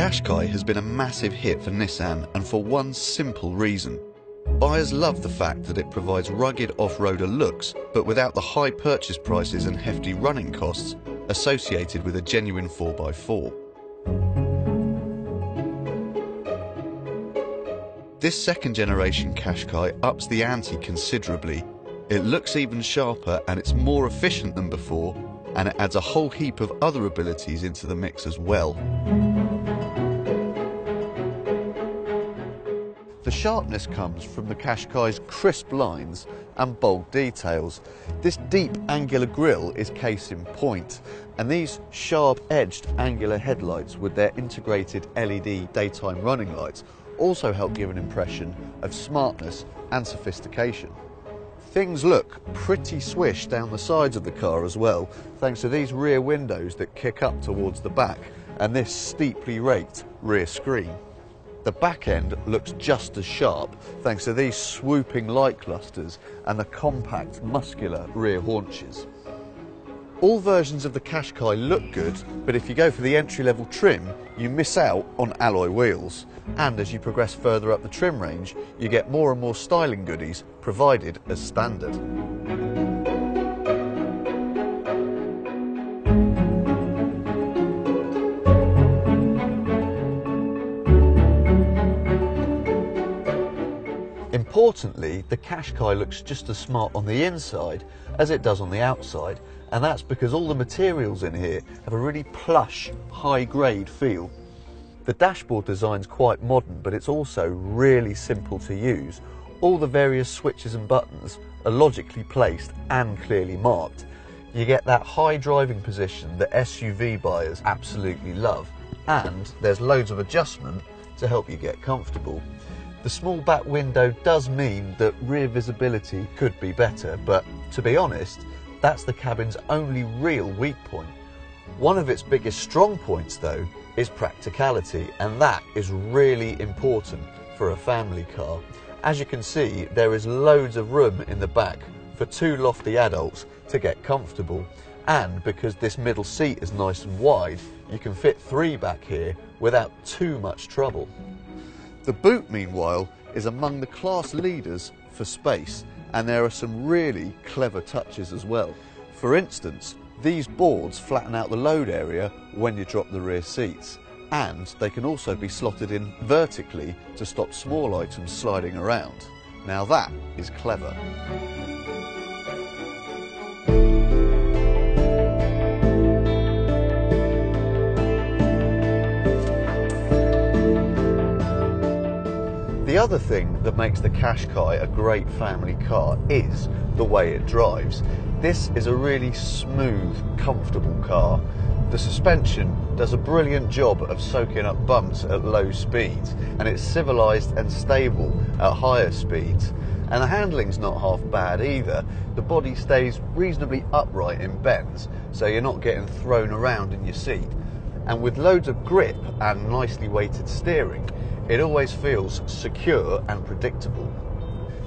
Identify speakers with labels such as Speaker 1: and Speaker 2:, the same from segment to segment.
Speaker 1: Qashqai has been a massive hit for Nissan, and for one simple reason. Buyers love the fact that it provides rugged off-roader looks, but without the high purchase prices and hefty running costs associated with a genuine 4x4. This second generation Qashqai ups the ante considerably. It looks even sharper and it's more efficient than before, and it adds a whole heap of other abilities into the mix as well. The sharpness comes from the Qashqai's crisp lines and bold details. This deep angular grille is case in point, and these sharp-edged angular headlights with their integrated LED daytime running lights also help give an impression of smartness and sophistication. Things look pretty swish down the sides of the car as well, thanks to these rear windows that kick up towards the back and this steeply raked rear screen. The back end looks just as sharp thanks to these swooping light clusters and the compact, muscular rear haunches. All versions of the Qashqai look good, but if you go for the entry-level trim, you miss out on alloy wheels. And as you progress further up the trim range, you get more and more styling goodies provided as standard. Importantly, the Qashqai looks just as smart on the inside as it does on the outside, and that's because all the materials in here have a really plush, high-grade feel. The dashboard design's quite modern, but it's also really simple to use. All the various switches and buttons are logically placed and clearly marked. You get that high driving position that SUV buyers absolutely love, and there's loads of adjustment to help you get comfortable. The small back window does mean that rear visibility could be better, but to be honest, that's the cabin's only real weak point. One of its biggest strong points, though, is practicality, and that is really important for a family car. As you can see, there is loads of room in the back for two lofty adults to get comfortable, and because this middle seat is nice and wide, you can fit three back here without too much trouble. The boot, meanwhile, is among the class leaders for space, and there are some really clever touches as well. For instance, these boards flatten out the load area when you drop the rear seats, and they can also be slotted in vertically to stop small items sliding around. Now that is clever. The other thing that makes the Qashqai a great family car is the way it drives. This is a really smooth, comfortable car. The suspension does a brilliant job of soaking up bumps at low speeds, and it's civilised and stable at higher speeds. And the handling's not half bad either. The body stays reasonably upright in bends, so you're not getting thrown around in your seat. And with loads of grip and nicely weighted steering, it always feels secure and predictable.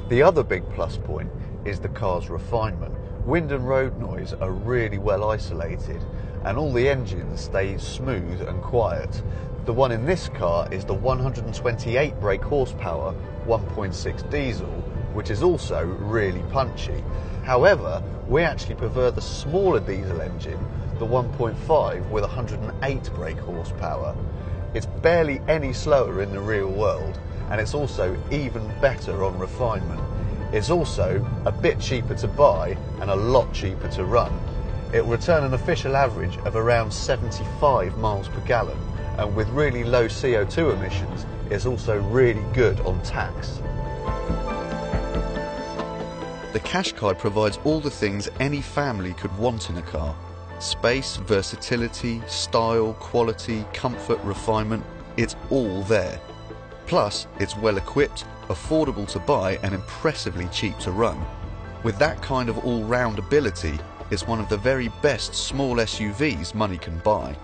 Speaker 1: The other big plus point is the car's refinement. Wind and road noise are really well isolated, and all the engines stay smooth and quiet. The one in this car is the 128 brake horsepower 1.6 diesel, which is also really punchy. However, we actually prefer the smaller diesel engine, the 1.5 with 108 brake horsepower. It's barely any slower in the real world, and it's also even better on refinement. It's also a bit cheaper to buy and a lot cheaper to run. It will return an official average of around 75 miles per gallon, and with really low CO2 emissions, it's also really good on tax. The Qashqai provides all the things any family could want in a car. Space, versatility, style, quality, comfort, refinement, it's all there. Plus, it's well equipped, affordable to buy and impressively cheap to run. With that kind of all-round ability, it's one of the very best small SUVs money can buy.